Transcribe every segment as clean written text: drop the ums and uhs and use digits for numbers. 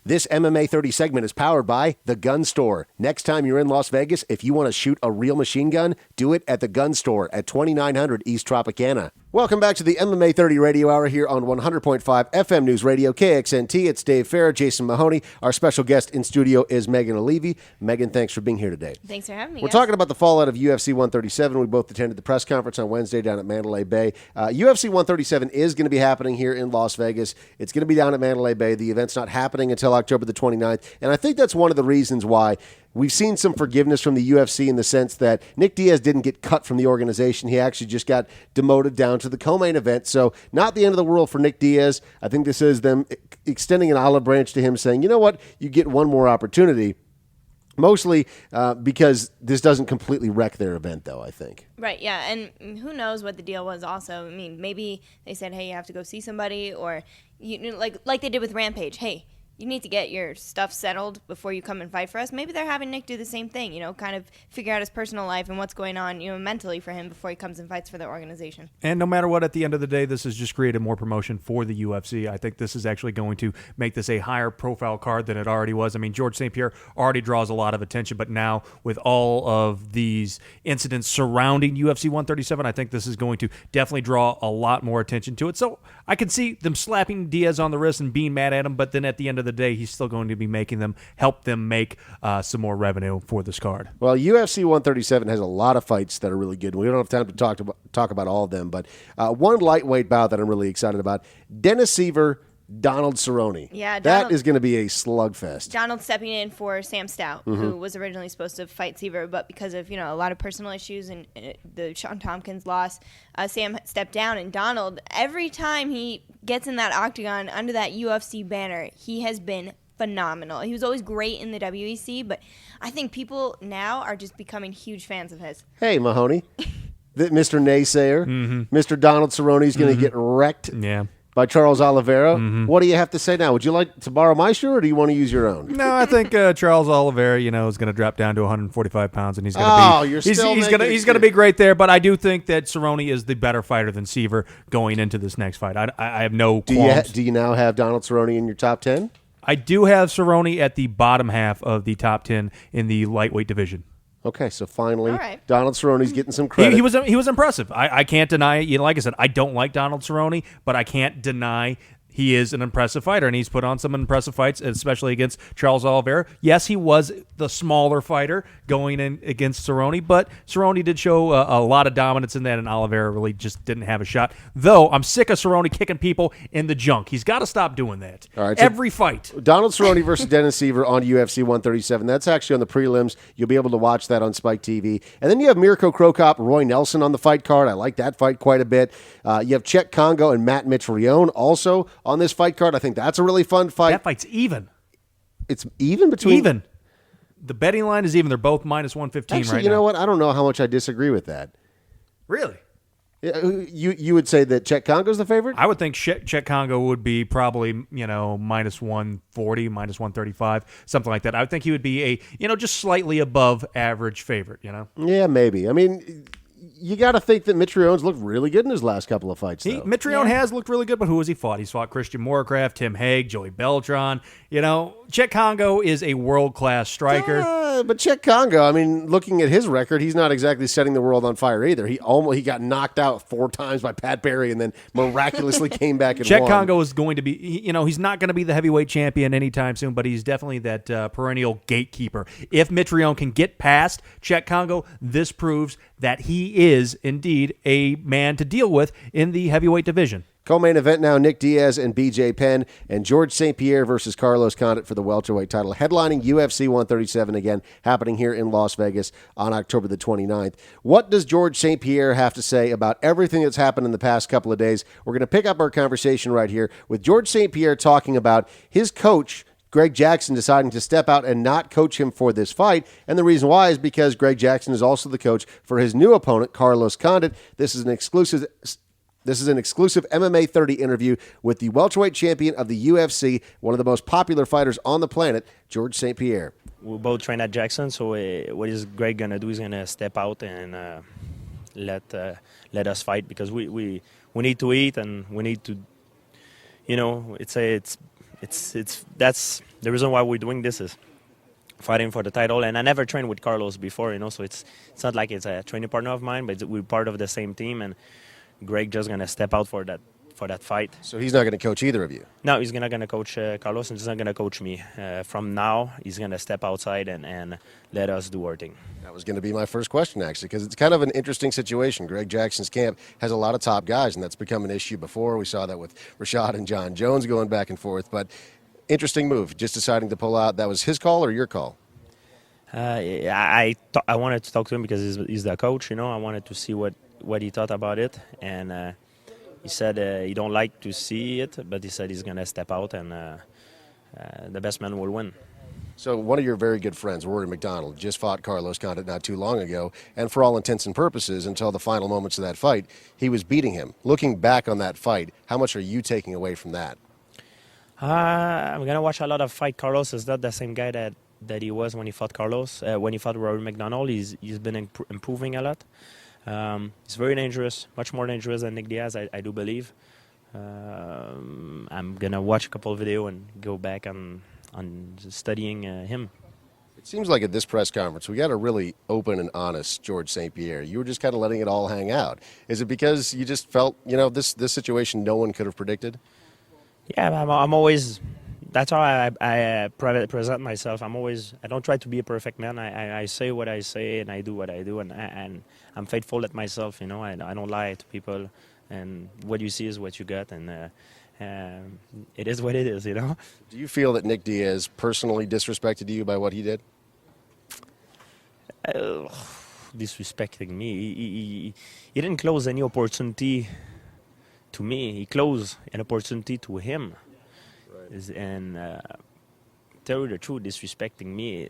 This MMA 30 segment is powered by The Gun Store. Next time you're in Las Vegas, if you want to shoot a real machine gun, do it at The Gun Store at 2900 East Tropicana. Welcome back to the MMA 30 Radio Hour here on 100.5 FM News Radio, KXNT. It's Dave Farra, Jason Mahoney. Our special guest in studio is Megan Olivi. Megan, thanks for being here today. Thanks for having me. We're talking about the fallout of UFC 137. We both attended the press conference on Wednesday down at Mandalay Bay. UFC 137 is going to be happening here in Las Vegas. It's going to be down at Mandalay Bay. The event's not happening until October the 29th, and I think that's one of the reasons why we've seen some forgiveness from the UFC in the sense that Nick Diaz didn't get cut from the organization. He actually just got demoted down to the co-main event. So not the end of the world for Nick Diaz. I think this is them extending an olive branch to him saying, you know what, you get one more opportunity. Mostly because this doesn't completely wreck their event, though, I think. Right, yeah, and who knows what the deal was also. I mean, maybe they said, hey, you have to go see somebody, or like they did with Rampage. Hey, you need to get your stuff settled before you come and fight for us. Maybe they're having Nick do the same thing, kind of figure out his personal life and what's going on, mentally for him before he comes and fights for the organization. And no matter what, at the end of the day, this has just created more promotion for the UFC. I think this is actually going to make this a higher profile card than it already was. I mean, George St. Pierre already draws a lot of attention, but now with all of these incidents surrounding UFC 137, I think this is going to definitely draw a lot more attention to it. So I can see them slapping Diaz on the wrist and being mad at him, but then at the end of the day, he's still going to be help them make some more revenue for this card. Well, UFC 137 has a lot of fights that are really good. We don't have time to talk about all of them, but one lightweight bout that I'm really excited about, Dennis Seaver, Donald Cerrone. Yeah, that is going to be a slugfest. Donald stepping in for Sam Stout, who was originally supposed to fight Seaver, but because of a lot of personal issues and the Sean Tompkins loss, Sam stepped down. And Donald, every time he gets in that octagon under that UFC banner, he has been phenomenal. He was always great in the WEC, but I think people now are just becoming huge fans of his. Hey, Mahoney, Mr. Naysayer, Mr. Donald Cerrone is going to get wrecked. Yeah. By Charles Oliveira. What do you have to say now? Would you like to borrow my shoe, or do you want to use your own? No, I think Charles Oliveira, is going to drop down to 145 pounds, and he's going to be he's going to be great there. But I do think that Cerrone is the better fighter than Seaver going into this next fight. I have no qualms. Do you now have Donald Cerrone in your top 10? I do have Cerrone at the bottom half of the top 10 in the lightweight division. Okay, so finally, right. Donald Cerrone's getting some credit. He was impressive. I can't deny it. Like I said, I don't like Donald Cerrone, but I can't deny he is an impressive fighter, and he's put on some impressive fights, especially against Charles Oliveira. Yes, he was the smaller fighter going in against Cerrone, but Cerrone did show a lot of dominance in that, and Oliveira really just didn't have a shot. Though, I'm sick of Cerrone kicking people in the junk. He's got to stop doing that. All right, every fight. Donald Cerrone versus Dennis Seaver on UFC 137. That's actually on the prelims. You'll be able to watch that on Spike TV. And then you have Mirko Cro Cop, Roy Nelson on the fight card. I like that fight quite a bit. You have Chet Congo and Matt Mitrione also on this fight card. I think that's a really fun fight. That fight's even. It's even between... Even. The betting line is even. They're both minus 115 Actually, right now. you know what? I don't know how much I disagree with that. Really? You would say that Chet Congo's the favorite? I would think Chet Congo would be probably, minus 140, minus 135, something like that. I would think he would be just slightly above average favorite, Yeah, maybe. I mean, you got to think that Mitrione's looked really good in his last couple of fights, though. Mitrione has looked really good, but who has he fought? He's fought Christian Moorcraft, Tim Hague, Joey Beltran. Chet Congo is a world-class striker. But Chet Congo, I mean, looking at his record, he's not exactly setting the world on fire either. He got knocked out 4 times by Pat Barry and then miraculously came back and Chet won. Congo is going to be, he's not going to be the heavyweight champion anytime soon, but he's definitely that perennial gatekeeper. If Mitrione can get past Chet Congo, this proves that he is indeed a man to deal with in the heavyweight division. Co-main event now, Nick Diaz and BJ Penn, and George St. Pierre versus Carlos Condit for the welterweight title, headlining UFC 137 again, happening here in Las Vegas on October the 29th. What does George St. Pierre have to say about everything that's happened in the past couple of days? We're going to pick up our conversation right here with George St. Pierre talking about his coach, Greg Jackson, deciding to step out and not coach him for this fight. And the reason why is because Greg Jackson is also the coach for his new opponent, Carlos Condit. This is an exclusive MMA 30 interview with the welterweight champion of the UFC, one of the most popular fighters on the planet, George St. Pierre. We both train at Jackson, so what is Greg going to do is going to step out and let us fight, because we need to eat, and we need to, it's that's the reason why we're doing this is fighting for the title. And I never trained with Carlos before, so it's not like it's a training partner of mine, but we're part of the same team. And Greg just gonna step out for that fight. So he's not going to coach either of you? No, he's not gonna coach Carlos, and he's not gonna coach me. From now, he's gonna step outside and let us do our thing. That was going to be my first question, actually, because it's kind of an interesting situation. Greg Jackson's camp has a lot of top guys, and that's become an issue before. We saw that with Rashad and John Jones going back and forth. But interesting move, just deciding to pull out. That was his call or your call? I wanted to talk to him because he's the coach. I wanted to see what he thought about it, and he said he don't like to see it, but he said he's going to step out, and the best man will win. So one of your very good friends, Rory McDonald, just fought Carlos Condit not too long ago, and for all intents and purposes, until the final moments of that fight, he was beating him. Looking back on that fight, how much are you taking away from that? I'm going to watch a lot of fight. Carlos is not the same guy that he was when he fought Carlos. When he fought Rory McDonald, he's been improving a lot. He's very dangerous, much more dangerous than Nick Diaz, I do believe. I'm going to watch a couple of videos and go back on studying him. It seems like at this press conference, we got a really open and honest George St. Pierre. You were just kind of letting it all hang out. Is it because you just felt, this situation no one could have predicted? Yeah, I'm always... That's how I present myself. I don't try to be a perfect man. I say what I say and I do what I do, and I'm faithful at myself. I don't lie to people, and what you see is what you get, and it is what it is. Do you feel that Nick Diaz personally disrespected you by what he did? Disrespecting me? He didn't close any opportunity to me. He closed an opportunity to him. And tell you the truth, disrespecting me,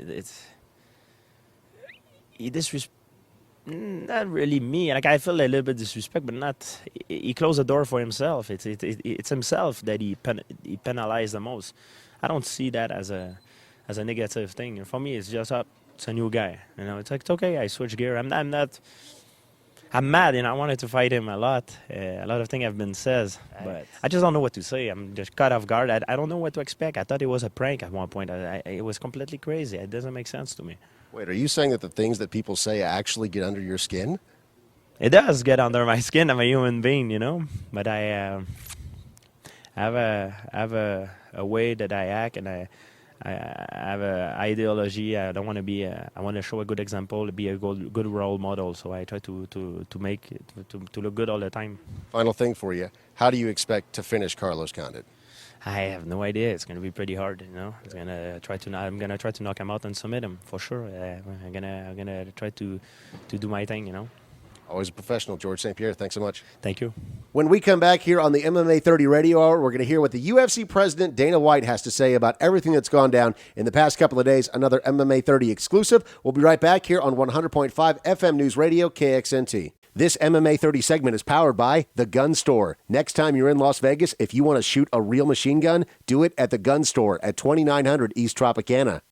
not really me. Like, I feel a little bit disrespect, but not. He closed the door for himself. It's himself that he penalized the most. I don't see that as a negative thing. For me, it's just it's a new guy. It's like, it's okay. I switch gear. I'm mad, I wanted to fight him a lot. A lot of things have been said, but I just don't know what to say. I'm just caught off guard. I don't know what to expect. I thought it was a prank at one point. It was completely crazy. It doesn't make sense to me. Wait, are you saying that the things that people say actually get under your skin? It does get under my skin. I'm a human being, But I have a way that I act, and I have an ideology. I don't want to be. I want to show a good example, be a good role model. So I try to make to look good all the time. Final thing for you: how do you expect to finish Carlos Condit? I have no idea. It's going to be pretty hard. I'm gonna try to knock him out and submit him for sure. I'm gonna try to do my thing. Always a professional, George St. Pierre. Thanks so much. Thank you. When we come back here on the MMA 30 Radio Hour, we're going to hear what the UFC president, Dana White, has to say about everything that's gone down in the past couple of days. Another MMA 30 exclusive. We'll be right back here on 100.5 FM News Radio, KXNT. This MMA 30 segment is powered by The Gun Store. Next time you're in Las Vegas, if you want to shoot a real machine gun, do it at The Gun Store at 2900 East Tropicana.